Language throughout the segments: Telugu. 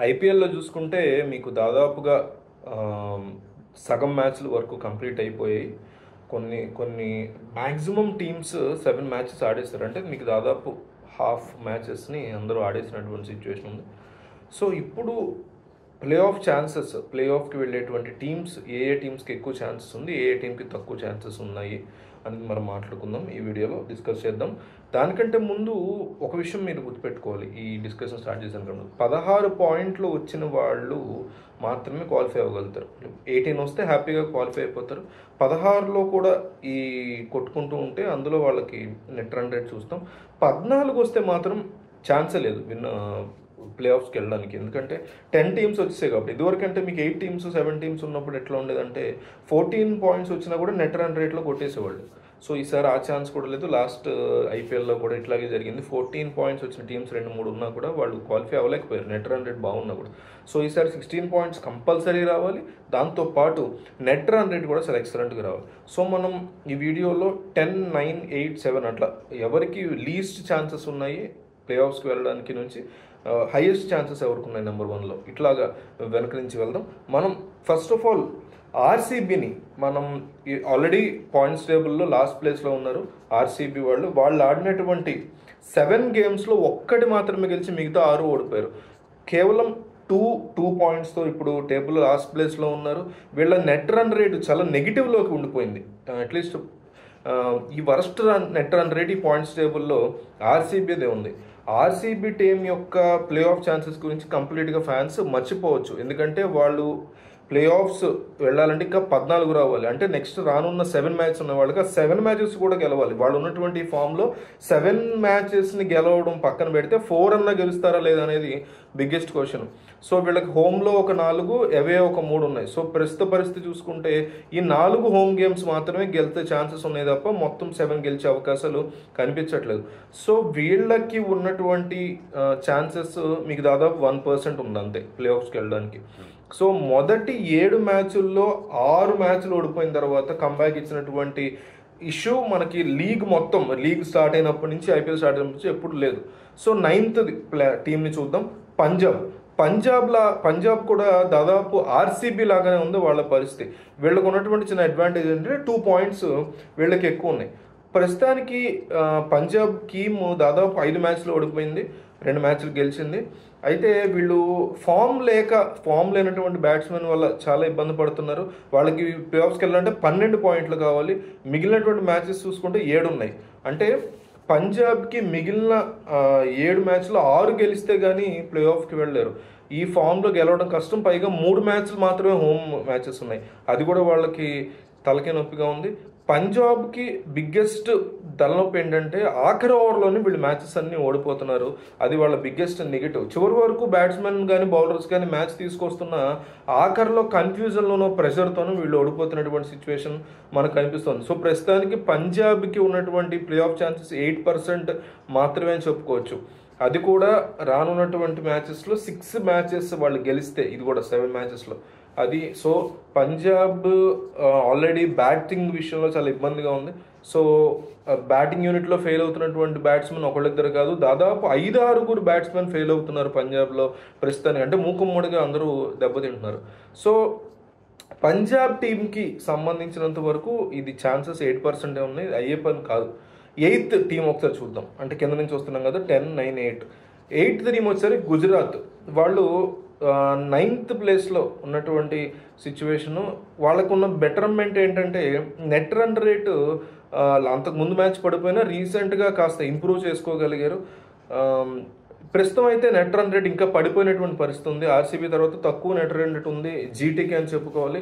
ఐపీఎల్లో చూసుకుంటే మీకు దాదాపుగా సగం మ్యాచ్ల వరకు కంప్లీట్ అయిపోయాయి. కొన్ని మ్యాక్సిమం టీమ్స్ 7 మ్యాచెస్ ఆడేస్తారు. అంటే మీకు దాదాపు హాఫ్ మ్యాచెస్ని అందరూ ఆడేసినటువంటి సిచ్యువేషన్ ఉంది. సో ఇప్పుడు ప్లే ఆఫ్కి వెళ్ళేటువంటి టీమ్స్ ఏ టీమ్స్కి ఎక్కువ ఛాన్సెస్ ఉంది, ఏ టీంకి తక్కువ ఛాన్సెస్ ఉన్నాయి అనేది మనం మాట్లాడుకుందాం, ఈ వీడియోలో డిస్కస్ చేద్దాం. దానికంటే ముందు ఒక విషయం మీరు గుర్తుపెట్టుకోవాలి. ఈ డిస్కషన్ స్టార్ట్ చేసిన ముందు 16 పాయింట్లు వచ్చిన వాళ్ళు మాత్రమే క్వాలిఫై అవ్వగలుగుతారు. 18 వస్తే హ్యాపీగా క్వాలిఫై అయిపోతారు. 16లో కూడా ఈ కొట్టుకుంటూ ఉంటే అందులో వాళ్ళకి నెట్ రన్ రేట్ చూస్తాం. 14 వస్తే మాత్రం ఛాన్సే లేదు ప్లే ఆఫ్స్కి వెళ్ళడానికి. ఎందుకంటే 10 టీమ్స్ వచ్చేసాయి కాబట్టి. ఇదివరకంటే మీకు 8 టీమ్స్ 7 టీమ్స్ ఉన్నప్పుడు ఎట్లా ఉండేదంటే 14 పాయింట్స్ వచ్చినా కూడా నెట్ రన్ రేట్లో కొట్టేసేవాళ్ళు. సో ఈసారి ఆ ఛాన్స్ కూడా లేదు. లాస్ట్ ఐపీఎల్లో కూడా ఇట్లాగే జరిగింది. 14 పాయింట్స్ వచ్చిన టీమ్స్ 2-3 ఉన్నా కూడా వాళ్ళు క్వాలిఫై అవ్వలేకపోయారు, నెట్ రన్ రేట్ బాగున్నా కూడా. సో ఈసారి 16 పాయింట్స్ కంపల్సరీ రావాలి. దాంతోపాటు నెట్ రన్ రేట్ కూడా చాలా ఎక్సలెంట్గా రావాలి. సో మనం ఈ వీడియోలో 10, 9, 8, 7 అట్లా ఎవరికి లీస్ట్ ఛాన్సెస్ ఉన్నాయి ప్లే ఆఫ్స్కి వెళ్ళడానికి నుంచి హైయెస్ట్ ఛాన్సెస్ ఎవరికి ఉన్నాయి నెంబర్ 1లో, ఇట్లాగా వెనక నుంచి వెళ్దాం. మనం ఫస్ట్ ఆఫ్ ఆల్ ఆర్సీబీని మనం ఆల్రెడీ పాయింట్స్ టేబుల్లో లాస్ట్ ప్లేస్లో ఉన్నారు. ఆర్సీబీ వాళ్ళు ఆడినటువంటి 7 గేమ్స్లో ఒక్కటి మాత్రమే గెలిచి మిగతా 6 ఓడిపోయారు. కేవలం 2 పాయింట్స్తో ఇప్పుడు టేబుల్ లాస్ట్ ప్లేస్లో ఉన్నారు. వీళ్ళ నెట్ రన్ రేటు చాలా నెగిటివ్లోకి ఉండిపోయింది. అట్లీస్ట్ ఈ వరస్ట్ నెట్ రన్ రేట్ ఈ పాయింట్స్ టేబుల్లో ఆర్సీబీదే ఉంది. ఆర్సీబీ టీం యొక్క ప్లే ఆఫ్ ఛాన్సెస్ గురించి కంప్లీట్గా ఫ్యాన్స్ మర్చిపోవచ్చు. ఎందుకంటే వాళ్ళు ప్లే ఆఫ్స్ వెళ్ళాలంటే ఇంకా 14 రావాలి. అంటే నెక్స్ట్ రానున్న 7 మ్యాచెస్ ఉన్న వాళ్ళకి ఆ 7 మ్యాచెస్ కూడా గెలవాలి. వాళ్ళు ఉన్నటువంటి ఫామ్లో 7 మ్యాచెస్ని గెలవడం పక్కన పెడితే 4 అన్నా గెలుస్తారా లేదా అనేది బిగ్గెస్ట్ క్వశ్చన్. సో వీళ్ళకి హోమ్లో ఒక 4, అవే ఒక 3 ఉన్నాయి. సో ప్రస్తుత పరిస్థితి చూసుకుంటే ఈ 4 హోమ్ గేమ్స్ మాత్రమే గెలిచే ఛాన్సెస్ ఉన్నాయి తప్ప మొత్తం 7 గెలిచే అవకాశాలు కనిపించట్లేదు. సో వీళ్ళకి ఉన్నటువంటి ఛాన్సెస్ మీకు దాదాపు 1% ఉంది అంతే ప్లే ఆఫ్స్కి వెళ్ళడానికి. సో మొదటి 7 మ్యాచుల్లో 6 మ్యాచ్లు ఓడిపోయిన తర్వాత కంబ్యాక్ ఇచ్చినటువంటి ఇష్యూ మనకి లీగ్ స్టార్ట్ అయినప్పటి నుంచి, ఐపీఎల్ స్టార్ట్ అయినప్పటి నుంచి ఎప్పుడు లేదు. సో 9th టీంని చూద్దాం. పంజాబ్ కూడా దాదాపు ఆర్సీబీ లాగానే ఉంది వాళ్ళ పరిస్థితి. వీళ్ళకు ఉన్నటువంటి చిన్న అడ్వాంటేజ్ అంటే 2 పాయింట్స్ వీళ్ళకి ఎక్కువ ఉన్నాయి. ప్రస్తుతానికి పంజాబ్ టీమ్ దాదాపు 5 మ్యాచ్లు ఓడిపోయింది, 2 మ్యాచ్లు గెలిచింది. అయితే వీళ్ళు ఫామ్ లేనటువంటి బ్యాట్స్మెన్ వల్ల చాలా ఇబ్బంది పడుతున్నారు. వాళ్ళకి ప్లే ఆఫ్స్కి వెళ్ళాలంటే 12 పాయింట్లు కావాలి. మిగిలినటువంటి మ్యాచెస్ చూసుకుంటే 7 ఉన్నాయి. అంటే పంజాబ్కి మిగిలిన 7 మ్యాచ్లు 6 గెలిస్తే కానీ ప్లే ఆఫ్కి వెళ్ళలేరు. ఈ ఫామ్లో గెలవడం కష్టం. పైగా 3 మ్యాచ్లు మాత్రమే హోమ్ మ్యాచెస్ ఉన్నాయి. అది కూడా వాళ్ళకి తలకే నొప్పిగా ఉంది. పంజాబ్కి బిగ్గెస్ట్ తలనొప్పి ఏంటంటే ఆఖరి ఓవర్లోనే వీళ్ళు మ్యాచెస్ అన్నీ ఓడిపోతున్నారు. అది వాళ్ళ బిగ్గెస్ట్ నెగిటివ్. చివరి వరకు బ్యాట్స్మెన్ కానీ బౌలర్స్ కానీ మ్యాచ్ తీసుకొస్తున్న ఆఖరిలో కన్ఫ్యూజన్లోనో ప్రెషర్తోనూ వీళ్ళు ఓడిపోతున్నటువంటి సిచ్యువేషన్ మనకు కనిపిస్తుంది. సో ప్రస్తుతానికి పంజాబ్కి ఉన్నటువంటి ప్లే ఆఫ్ ఛాన్సెస్ 8% మాత్రమే అని చెప్పుకోవచ్చు. అది కూడా రానున్నటువంటి మ్యాచెస్లో 6 మ్యాచెస్ వాళ్ళు గెలిస్తే, ఇది కూడా 7 మ్యాచెస్లో అది. సో పంజాబ్ ఆల్రెడీ బ్యాటింగ్ విషయంలో చాలా ఇబ్బందిగా ఉంది. సో బ్యాటింగ్ యూనిట్లో ఫెయిల్ అవుతున్నటువంటి బ్యాట్స్మెన్ ఒకళ్ళిద్దరు కాదు, దాదాపు 5-6 బ్యాట్స్మెన్ ఫెయిల్ అవుతున్నారు పంజాబ్లో ప్రస్తుతానికి. అంటే మూకుమ్మడిగా అందరూ దెబ్బతింటున్నారు. సో పంజాబ్ టీంకి సంబంధించినంత వరకు ఇది ఛాన్సెస్ 8% ఉన్నాయి. అయ్యే పని కాదు. 8th టీం ఒకసారి చూద్దాం. అంటే కింద నుంచి వస్తున్నాం కదా, 10, 9, 8. 8th team వచ్చేసరి Gujarat. వాళ్ళు 9th ప్లేస్లో ఉన్నటువంటి సిచ్యువేషను. వాళ్ళకున్న బెటర్మెంట్ ఏంటంటే నెట్ రన్ రేటు అంతకుముందు మ్యాచ్ పడిపోయినా రీసెంట్గా కాస్త ఇంప్రూవ్ చేసుకోగలిగారు. ప్రస్తుతం అయితే నెట్ రన్ రేట్ ఇంకా పడిపోయినటువంటి పరిస్థితి ఉంది. ఆర్సీబీ తర్వాత తక్కువ నెట్ రన్ రేట్ ఉంది జీటీకి అని చెప్పుకోవాలి.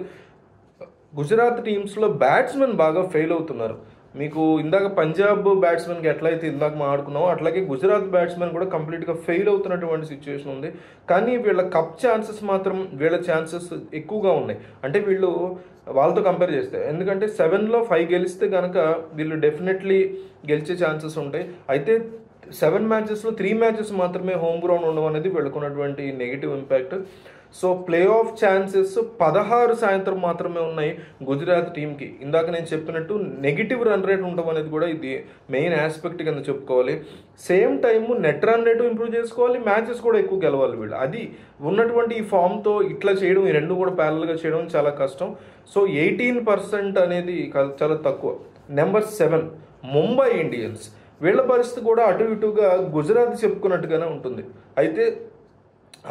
గుజరాత్ టీమ్స్లో బ్యాట్స్మెన్ బాగా ఫెయిల్ అవుతున్నారు. మీకు ఇందాక పంజాబ్ బ్యాట్స్మెన్కి ఎట్లయితే ఇందాక మాట్లాడుకున్నామో అట్లాగే గుజరాత్ బ్యాట్స్మెన్ కూడా కంప్లీట్గా ఫెయిల్ అవుతున్నటువంటి సిచ్యువేషన్ ఉంది. కానీ వీళ్ళ కప్ ఛాన్సెస్ మాత్రం వీళ్ళ ఛాన్సెస్ ఎక్కువగా ఉన్నాయి. అంటే వీళ్ళు వాళ్ళతో కంపేర్ చేస్తే, ఎందుకంటే 7లో 5 గెలిస్తే కనుక వీళ్ళు డెఫినెట్లీ గెలిచే ఛాన్సెస్ ఉంటాయి. అయితే 7 మ్యాచెస్లో 3 మ్యాచెస్ మాత్రమే హోమ్ గ్రౌండ్ ఉండడం అనేది వీళ్ళకున్నటువంటి negative impact. So play off chances 16 సాయంత్రం మాత్రమే ఉన్నాయి గుజరాత్ టీంకి. ఇందాక నేను చెప్పినట్టు నెగిటివ్ రన్ రేట్ ఉండడం అనేది కూడా ఇది మెయిన్ ఆస్పెక్ట్ కింద చెప్పుకోవాలి. Same time net run rate improve చేసుకోవాలి, మ్యాచెస్ కూడా ఎక్కువ గెలవాలి వీళ్ళు. అది ఉన్నటువంటి ఈ ఫామ్తో ఇట్లా చేయడం, ఈ రెండు కూడా ప్యారల్గా చేయడం చాలా కష్టం. సో 18% అనేది చాలా తక్కువ. Number 7 Mumbai Indians. వీళ్ళ పరిస్థితి కూడా అటు ఇటుగా గుజరాత్ చెప్పుకున్నట్టుగానే ఉంటుంది. అయితే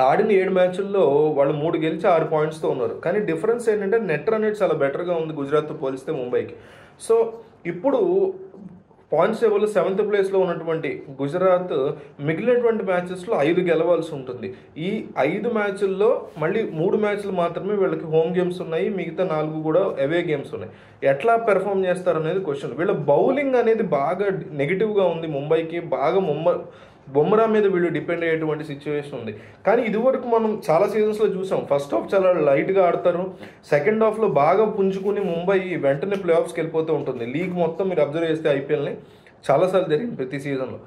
ఆడిన 7 మ్యాచ్ల్లో వాళ్ళు 3 గెలిచి 6 పాయింట్స్తో ఉన్నారు. కానీ డిఫరెన్స్ ఏంటంటే నెట్ రన్ రేట్ చాలా బెటర్గా ఉంది గుజరాత్తో పోలిస్తే ముంబైకి. సో ఇప్పుడు పాయింట్స్ టేబుల్లో 7th ప్లేస్లో ఉన్నటువంటి గుజరాత్ మిగిలినటువంటి మ్యాచెస్లో 5 గెలవాల్సి ఉంటుంది. ఈ 5 మ్యాచ్ల్లో మళ్ళీ 3 మ్యాచ్లు మాత్రమే వీళ్ళకి హోమ్ గేమ్స్ ఉన్నాయి, మిగతా 4 కూడా అవే గేమ్స్ ఉన్నాయి. ఎట్లా పెర్ఫామ్ చేస్తారనేది క్వశ్చన్. వీళ్ళ బౌలింగ్ అనేది బాగా నెగిటివ్గా ఉంది ముంబైకి. బాగా బొమ్రా మీద వీళ్ళు డిపెండ్ అయ్యేటువంటి సిచ్యువేషన్ ఉంది. కానీ ఇదివరకు మనం చాలా సీజన్స్లో చూసాం, ఫస్ట్ హాఫ్ చాలా లైట్గా ఆడతారు, సెకండ్ హాఫ్లో బాగా పుంజుకుని ముంబై వెంటనే ప్లే ఆఫ్స్కి వెళ్ళిపోతూ ఉంటుంది. లీగ్ మొత్తం మీరు అబ్జర్వ్ చేస్తే ఐపీఎల్ని చాలాసార్లు జరిగింది ప్రతి సీజన్లో.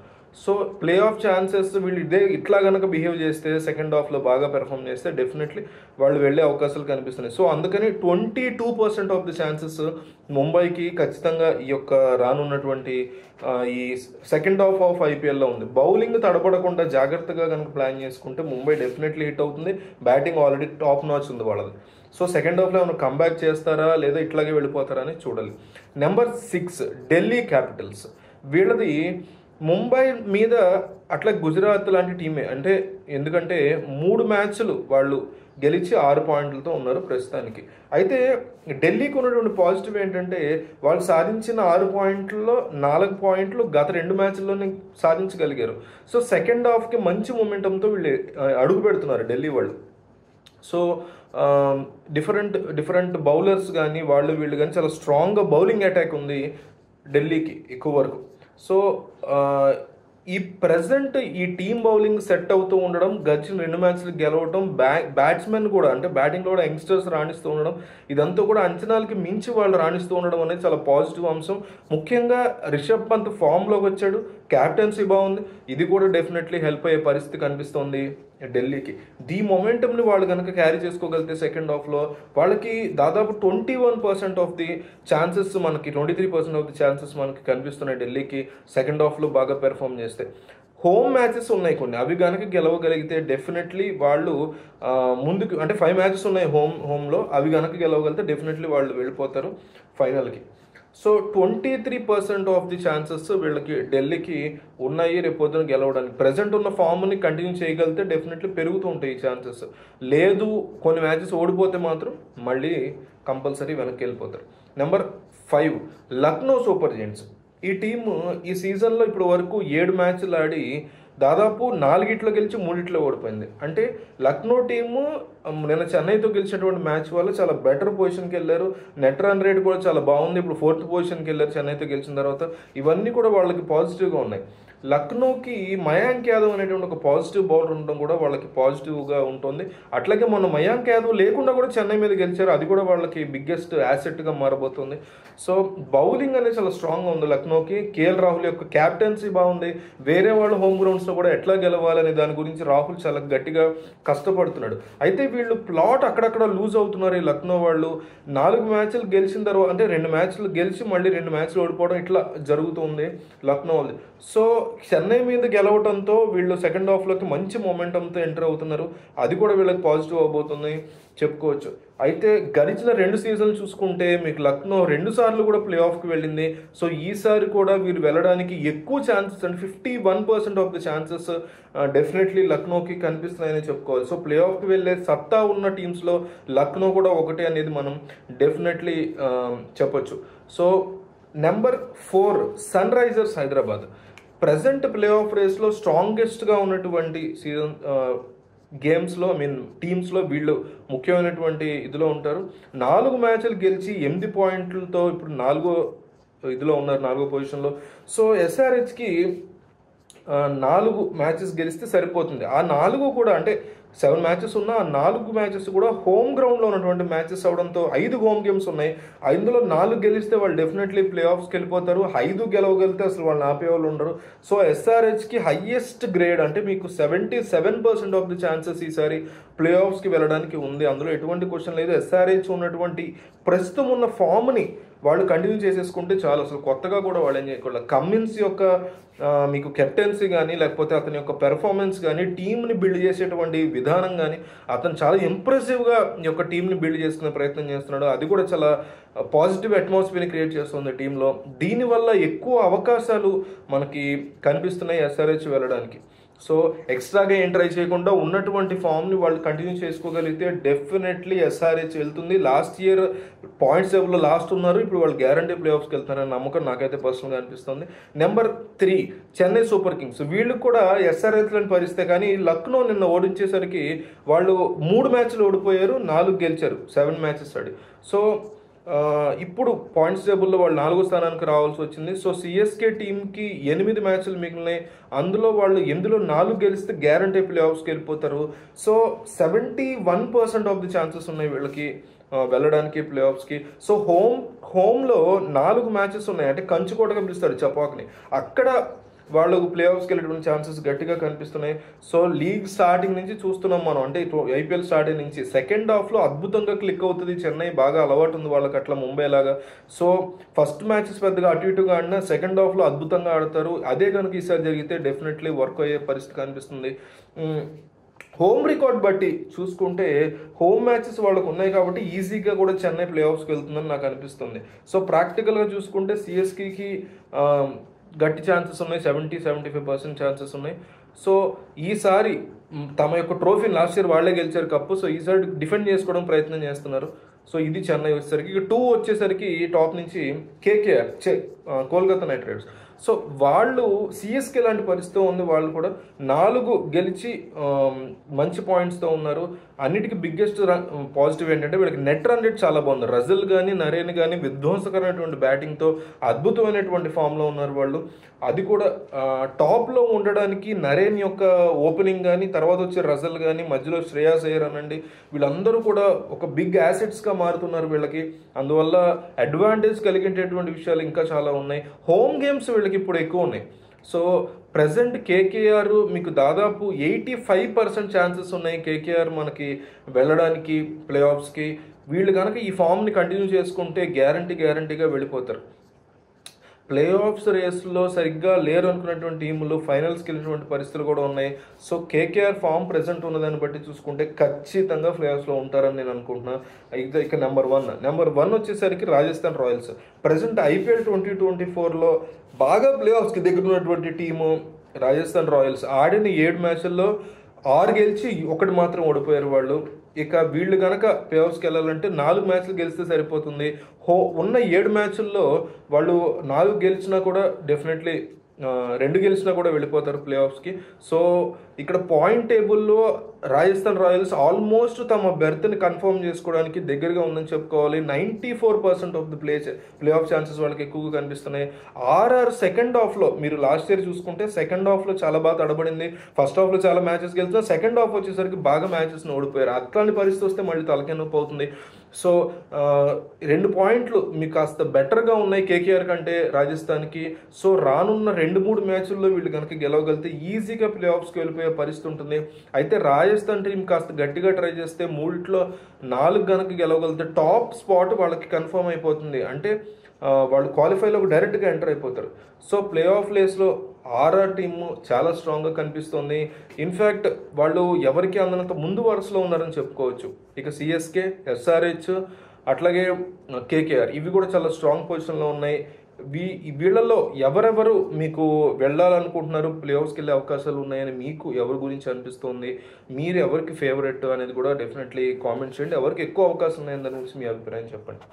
సో ప్లే ఆఫ్ ఛాన్సెస్ వీళ్ళు ఇట్లా కనుక బిహేవ్ చేస్తే, సెకండ్ హాఫ్లో బాగా పెర్ఫామ్ చేస్తే డెఫినెట్లీ వాళ్ళు వెళ్ళే అవకాశాలు కనిపిస్తున్నాయి. సో అందుకని 22% ఆఫ్ ది ఛాన్సెస్ ముంబైకి ఖచ్చితంగా ఈ యొక్క రానున్నటువంటి ఈ సెకండ్ హాఫ్ ఆఫ్ ఐపీఎల్లో ఉంది. బౌలింగ్ తడబడకుండా జాగ్రత్తగా కనుక ప్లాన్ చేసుకుంటే ముంబై డెఫినెట్లీ హిట్ అవుతుంది. బ్యాటింగ్ ఆల్రెడీ టాప్ నాచ్ ఉంది వాళ్ళది. సో సెకండ్ హాఫ్లో ఏమైనా కంబ్యాక్ చేస్తారా లేదా ఇట్లాగే వెళ్ళిపోతారా అని చూడాలి. Number 6 Delhi Capitals. వీళ్ళది ముంబై మీద అట్లా గుజరాత్ లాంటి టీమే. అంటే ఎందుకంటే 3 మ్యాచ్లు వాళ్ళు గెలిచి 6 పాయింట్లతో ఉన్నారు ప్రస్తుతానికి. అయితే ఢిల్లీకి ఉన్నటువంటి పాజిటివ్ ఏంటంటే వాళ్ళు సాధించిన 6 పాయింట్లలో 4 పాయింట్లు గత 2 మ్యాచ్ల్లోనే సాధించగలిగారు. సో సెకండ్ హాఫ్కి మంచి మొమెంటంతో వీళ్ళు అడుగు పెడుతున్నారు ఢిల్లీ వాళ్ళు. సో డిఫరెంట్ బౌలర్స్ కానీ వీళ్ళు కానీ చాలా స్ట్రాంగ్గా బౌలింగ్ అటాక్ ఉంది ఢిల్లీకి ఎక్కువ వరకు. సో ఈ ప్రజెంట్ ఈ టీమ్ బౌలింగ్ సెట్ అవుతూ ఉండడం, గడిచిన 2 మ్యాచ్లు గెలవడం, బ్యాట్స్మెన్ కూడా అంటే బ్యాటింగ్లో కూడా యంగ్స్టర్స్ రాణిస్తూ ఉండడం, ఇదంతా కూడా అంచనాలకి మించి వాళ్ళు రాణిస్తూ ఉండడం అనేది చాలా పాజిటివ్ అంశం. ముఖ్యంగా రిషబ్ పంత్ ఫామ్లోకి వచ్చాడు, క్యాప్టెన్సీ బాగుంది, ఇది కూడా డెఫినెట్లీ హెల్ప్ అయ్యే పరిస్థితి కనిపిస్తుంది ఢిల్లీకి. ది మొమెంటమ్ని వాళ్ళు కనుక క్యారీ చేసుకోగలిగితే సెకండ్ హాఫ్లో వాళ్ళకి దాదాపు 21% ఆఫ్ ది ఛాన్సెస్, మనకి 23% ఆఫ్ ది ఛాన్సెస్ మనకి కనిపిస్తున్నాయి ఢిల్లీకి సెకండ్ హాఫ్లో బాగా పెర్ఫామ్ చేస్తే. హోమ్ మ్యాచెస్ ఉన్నాయి కొన్ని, అవి కనుక గెలవగలిగితే డెఫినెట్లీ వాళ్ళు ముందుకు, అంటే 5 మ్యాచెస్ ఉన్నాయి హోమ్లో, అవి కనుక గెలవగలిగితే డెఫినెట్లీ వాళ్ళు వెళ్ళిపోతారు ఫైనల్కి. సో 23% ఆఫ్ ది ఛాన్సెస్ వీళ్ళకి ఢిల్లీకి ఉన్నాయి రేపు పొద్దున గెలవడానికి. ప్రజెంట్ ఉన్న ఫామ్ని కంటిన్యూ చేయగలిగితే డెఫినెట్లీ పెరుగుతూ ఉంటాయి ఈ ఛాన్సెస్. లేదు కొన్ని మ్యాచెస్ ఓడిపోతే మాత్రం మళ్ళీ కంపల్సరీ వెనక్కి వెళ్ళిపోతారు. Number 5 Lucknow super giants. ఈ టీము ఈ సీజన్లో ఇప్పుడు వరకు 7 మ్యాచ్లు ఆడి దాదాపు 4 గెలిచి 3 ఓడిపోయింది. అంటే లక్నో టీము నిన్న చెన్నైతో గెలిచినటువంటి మ్యాచ్ వల్ల చాలా బెటర్ పొజిషన్కి వెళ్ళారు. నెట్ రన్ రేట్ కూడా చాలా బాగుంది. ఇప్పుడు 4th పొజిషన్కి వెళ్ళారు చెన్నైతో గెలిచిన తర్వాత. ఇవన్నీ కూడా వాళ్ళకి పాజిటివ్గా ఉన్నాయి. లక్నోకి మయాంక్ యాదవ్ అనేటువంటి ఒక పాజిటివ్ బౌలర్ ఉండడం కూడా వాళ్ళకి పాజిటివ్గా ఉంటుంది. అట్లాగే మొన్న మయాంక్ యాదవ్ లేకుండా కూడా చెన్నై మీద గెలిచారు, అది కూడా వాళ్ళకి బిగ్గెస్ట్ యాసెట్గా మారబోతుంది. సో బౌలింగ్ అనేది చాలా స్ట్రాంగ్గా ఉంది లక్నోకి. కేఎల్ రాహుల్ యొక్క క్యాప్టెన్సీ బాగుంది. వేరే వాళ్ళు హోమ్ గ్రౌండ్స్లో కూడా ఎట్లా గెలవాలనే దాని గురించి రాహుల్ చాలా గట్టిగా కష్టపడుతున్నాడు. అయితే వీళ్ళు ప్లాట్ అక్కడక్కడ లూజ్ అవుతున్నారు ఈ లక్నో వాళ్ళు. 4 మ్యాచ్లు గెలిచిన తర్వాత, అంటే 2 మ్యాచ్లు గెలిచి మళ్ళీ 2 మ్యాచ్లు ఓడిపోవడం ఇట్లా జరుగుతుంది లక్నో వాళ్ళు. సో చెన్నై మీద గెలవడంతో వీళ్ళు సెకండ్ హాఫ్లోకి మంచి మొమెంటంతో ఎంటర్ అవుతున్నారు, అది కూడా వీళ్ళకి పాజిటివ్ అవబోతుంది చెప్పుకోవచ్చు. అయితే గడిచిన 2 సీజన్లు చూసుకుంటే మీకు లక్నో 2 సార్లు కూడా ప్లే ఆఫ్కి వెళ్ళింది. సో ఈసారి కూడా వీరు వెళ్ళడానికి ఎక్కువ ఛాన్సెస్, అంటే 51% ఆఫ్ ది ఛాన్సెస్ డెఫినెట్లీ లక్నోకి కనిపిస్తున్నాయని చెప్పుకోవాలి. సో ప్లే ఆఫ్కి వెళ్ళే సత్తా ఉన్న టీమ్స్లో లక్నో కూడా ఒకటే అనేది మనం డెఫినెట్లీ చెప్పొచ్చు. So number 4 Sunrisers Hyderabad. Present play off రేస్లో స్ట్రాంగెస్ట్గా ఉన్నటువంటి సీజన్ గేమ్స్లో టీమ్స్లో వీళ్ళు ముఖ్యమైనటువంటి ఇదిలో ఉంటారు. 4 మ్యాచ్లు గెలిచి 8 పాయింట్లతో ఇప్పుడు 4వ ఇదిలో ఉన్నారు, 4వ పొజిషన్లో. సో ఎస్ఆర్హెచ్కి 4 మ్యాచెస్ గెలిస్తే సరిపోతుంది. ఆ 4 కూడా అంటే 7 మ్యాచెస్ ఉన్న ఆ 4 మ్యాచెస్ కూడా హోమ్ గ్రౌండ్లో ఉన్నటువంటి మ్యాచెస్ అవడంతో 5 హోమ్ గేమ్స్ ఉన్నాయి. ఇందులో 4 గెలిస్తే వాళ్ళు డెఫినెట్లీ ప్లే ఆఫ్స్కి వెళ్ళిపోతారు. 5 గెలవగలిగితే అసలు వాళ్ళు ఆపేవాళ్ళు ఉండరు. సో ఎస్ఆర్హెచ్కి హయ్యెస్ట్ గ్రేడ్, అంటే మీకు 77% ఆఫ్ ది ఛాన్సెస్ ఈసారి ప్లే ఆఫ్స్కి వెళ్ళడానికి ఉంది. అందులో ఎటువంటి క్వశ్చన్ లేదు. ఎస్ఆర్హెచ్ ఉన్నటువంటి ప్రస్తుతం ఉన్న ఫామ్ని వాళ్ళు కంటిన్యూ చేసేసుకుంటే చాలు. అసలు కొత్తగా కూడా వాళ్ళు ఏం చేయకూడదు. కమ్మిన్స్ యొక్క మీకు కెప్టెన్సీ కానీ, లేకపోతే అతని యొక్క పెర్ఫార్మెన్స్ కానీ, టీంని బిల్డ్ చేసేటువంటి విధానం కానీ, అతను చాలా ఇంప్రెసివ్గా ఈ యొక్క టీంని బిల్డ్ చేసుకునే ప్రయత్నం చేస్తున్నాడు. అది కూడా చాలా పాజిటివ్ అట్మాస్ఫియర్ని క్రియేట్ చేస్తుంది టీంలో. దీనివల్ల ఎక్కువ అవకాశాలు మనకి కనిపిస్తున్నాయి ఎస్ఆర్హెచ్ వెళ్ళడానికి. సో ఎక్స్ట్రాగా ఏం ట్రై చేయకుండా ఉన్నటువంటి ఫామ్ని వాళ్ళు కంటిన్యూ చేసుకోగలిగితే డెఫినెట్లీ ఎస్ఆర్హెచ్ వెళ్తుంది. లాస్ట్ ఇయర్ పాయింట్స్ టేబుల్లో లాస్ట్ ఉన్నారు, ఇప్పుడు వాళ్ళు గ్యారంటీ ప్లే ఆఫ్స్కి వెళ్తారని నమ్మకం నాకైతే పర్సనల్గా అనిపిస్తుంది. Number 3 Chennai super Kings. వీళ్ళు కూడా ఎస్ఆర్హెచ్లను పరిస్తే కానీ లక్నో నిన్న ఓడించేసరికి వాళ్ళు 3 మ్యాచ్లు ఓడిపోయారు, 4 గెలిచారు, 7 మ్యాచెస్ ఆడి. సో ఇప్పుడు పాయింట్స్ టేబుల్లో వాళ్ళు 4వ స్థానానికి రావాల్సి వచ్చింది. సో సిఎస్కే టీంకి 8 మ్యాచ్లు మిగిలినాయి. అందులో వాళ్ళు 8లో 4 గెలిస్తే గ్యారంటీ ప్లే ఆఫ్స్కి వెళ్ళిపోతారు. సో 71% ఆఫ్ ది ఛాన్సెస్ ఉన్నాయి వీళ్ళకి వెళ్ళడానికి ప్లే ఆఫ్స్కి. సో హోమ్లో 4 మ్యాచెస్ ఉన్నాయి, అంటే కంచుకోటగా పిలుస్తారు చపాక్ని. అక్కడ వాళ్ళకు ప్లే ఆఫ్స్కి వెళ్ళేటువంటి ఛాన్సెస్ గట్టిగా కనిపిస్తున్నాయి. సో లీగ్ స్టార్టింగ్ నుంచి చూస్తున్నాం మనం, అంటే ఐపీఎల్ స్టార్టింగ్ నుంచి సెకండ్ హాఫ్లో అద్భుతంగా క్లిక్ అవుతుంది. చెన్నై బాగా అలవాటు ఉంది వాళ్ళకి, అట్లా ముంబై లాగా. సో ఫస్ట్ మ్యాచెస్ పెద్దగా అటు ఇటుగా ఆడినా సెకండ్ హాఫ్లో అద్భుతంగా ఆడతారు. అదే కనుక ఈసారి జరిగితే డెఫినెట్లీ వర్క్ అయ్యే పరిస్థితి కనిపిస్తుంది. హోమ్ రికార్డ్ బట్టి చూసుకుంటే హోమ్ మ్యాచెస్ వాళ్ళకు ఉన్నాయి కాబట్టి ఈజీగా కూడా చెన్నై ప్లే ఆఫ్స్కి వెళ్తుందని నాకు అనిపిస్తుంది. సో ప్రాక్టికల్గా చూసుకుంటే సిఎస్కేకి గట్టి ఛాన్సెస్ ఉన్నాయి, 70-75% ఛాన్సెస్ ఉన్నాయి. సో ఈసారి తమ యొక్క ట్రోఫీని లాస్ట్ ఇయర్ వాళ్ళే గెలిచారు కప్పు. సో ఈసారి డిఫెండ్ చేసుకోవడం ప్రయత్నం చేస్తున్నారు. సో ఇది చెన్నై వచ్చేసరికి. ఇక 2 వచ్చేసరికి టాప్ నుంచి KKR, Kolkata night riders. So వాళ్ళు సిఎస్కే లాంటి పరిస్థితి ఉంది. వాళ్ళు కూడా 4 గెలిచి మంచి పాయింట్స్తో ఉన్నారు. అన్నిటికీ బిగ్గెస్ట్ పాజిటివ్ ఏంటంటే వీళ్ళకి నెట్ రన్ రేట్ చాలా బాగుంది. రజల్ కానీ నరేన్ కానీ విధ్వంసకరమైనటువంటి బ్యాటింగ్తో అద్భుతమైనటువంటి ఫామ్లో ఉన్నారు వాళ్ళు. అది కూడా టాప్లో ఉండడానికి నరేన్ యొక్క ఓపెనింగ్ కానీ, తర్వాత వచ్చే రజల్ కానీ, మధ్యలో శ్రేయాస్ అయ్యర్ అనండి, వీళ్ళందరూ కూడా ఒక బిగ్ యాసెట్స్గా మారుతున్నారు వీళ్ళకి. అందువల్ల అడ్వాంటేజ్ కలిగేటటువంటి విషయాలు ఇంకా చాలా ఉన్నాయి. హోమ్ గేమ్స్ వీళ్ళకి ఇప్పుడు ఎక్కువ ఉన్నాయి. సో ప్రజెంట్ కేకేఆర్ మీకు దాదాపు 85% ఛాన్సెస్ ఉన్నాయి కేకేఆర్ మనకి వెళ్ళడానికి ప్లే ఆఫ్స్కి. వీళ్ళు కనుక ఈ ఫామ్ని కంటిన్యూ చేసుకుంటే గ్యారంటీగా వెళ్ళిపోతారు. ప్లే ఆఫ్స్ రేస్లో సరిగ్గా లేరు అనుకున్నటువంటి టీములు ఫైనల్స్కి వెళ్ళినటువంటి పరిస్థితులు కూడా ఉన్నాయి. సో కేకేఆర్ ఫామ్ ప్రెజెంట్ ఉన్నదాన్ని బట్టి చూసుకుంటే ఖచ్చితంగా ప్లే ఆఫ్స్లో ఉంటారని నేను అనుకుంటున్నాను. ఇక నెంబర్ 1 వచ్చేసరికి రాజస్థాన్ రాయల్స్. ప్రజెంట్ ఐపీఎల్ 2024లో బాగా ప్లే ఆఫ్స్కి దగ్గర ఉన్నటువంటి టీము రాజస్థాన్ రాయల్స్. ఆడిన 7 మ్యాచ్ల్లో 6 గెలిచి 1 మాత్రం ఓడిపోయారు వాళ్ళు. ఇక వీళ్ళు కనుక ప్లే ఆఫ్స్కి వెళ్ళాలంటే 4 మ్యాచ్లు గెలిస్తే సరిపోతుంది. ఉన్న 7 మ్యాచ్ల్లో వాళ్ళు 4 గెలిచినా కూడా డెఫినెట్లీ 2 గెలిచినా కూడా వెళ్ళిపోతారు ప్లే ఆఫ్స్కి. సో ఇక్కడ పాయింట్ టేబుల్లో రాజస్థాన్ రాయల్స్ ఆల్మోస్ట్ తమ బెర్త్ని కన్ఫర్మ్ చేసుకోవడానికి దగ్గరగా ఉందని చెప్పుకోవాలి. 94% of the play off chances వాళ్ళకి ఎక్కువగా కనిపిస్తున్నాయి. ఆర్ఆర్ సెకండ్ హాఫ్లో మీరు లాస్ట్ ఇయర్ చూసుకుంటే సెకండ్ హాఫ్లో చాలా బాగా తడబడింది. ఫస్ట్ హాఫ్లో చాలా మ్యాచెస్ గెలిచినా సెకండ్ హాఫ్ వచ్చేసరికి బాగా మ్యాచెస్ని ఓడిపోయారు. అట్లాంటి పరిస్థితి వస్తే మళ్ళీ తలకాయ నొప్పి అవుతుంది. సో 2 పాయింట్లు మీకు కాస్త బెటర్గా ఉన్నాయి కేకేఆర్ కంటే రాజస్థాన్కి. సో రానున్న 2-3 మ్యాచ్ల్లో వీళ్ళు కనుక గెలవగలిగితే ఈజీగా ప్లే ఆఫ్స్కి వెళ్ళిపోయే పరిస్థితి ఉంటుంది. అయితే రాజస్థాన్ టీం కాస్త గట్టిగా ట్రై చేస్తే 3లో 4 కనుక గెలవగలిగితే టాప్ స్పాట్ వాళ్ళకి కన్ఫర్మ్ అయిపోతుంది. అంటే వాళ్ళు క్వాలిఫైలోకి డైరెక్ట్గా ఎంటర్ అయిపోతారు. సో ప్లే ఆఫ్ రేస్లో ఆర్ఆర్ టీము చాలా స్ట్రాంగ్గా కనిపిస్తుంది. ఇన్ఫ్యాక్ట్ వాళ్ళు ఎవరికి అందనంత ముందు వరుసలో ఉన్నారని చెప్పుకోవచ్చు. ఇక సిఎస్కే, ఎస్ఆర్హెచ్, అట్లాగే కేకేఆర్ ఇవి కూడా చాలా స్ట్రాంగ్ పొజిషన్లో ఉన్నాయి. వీళ్ళల్లో ఎవరెవరు మీకు వెళ్ళాలనుకుంటున్నారు, ప్లే ఆఫ్స్కి వెళ్ళే అవకాశాలు ఉన్నాయని మీకు ఎవరి గురించి అనిపిస్తుంది, మీరు ఎవరికి ఫేవరెట్ అనేది కూడా డెఫినెట్లీ కామెంట్ చేయండి. ఎవరికి ఎక్కువ అవకాశం ఉన్నాయని దాని గురించి మీ అభిప్రాయం చెప్పండి.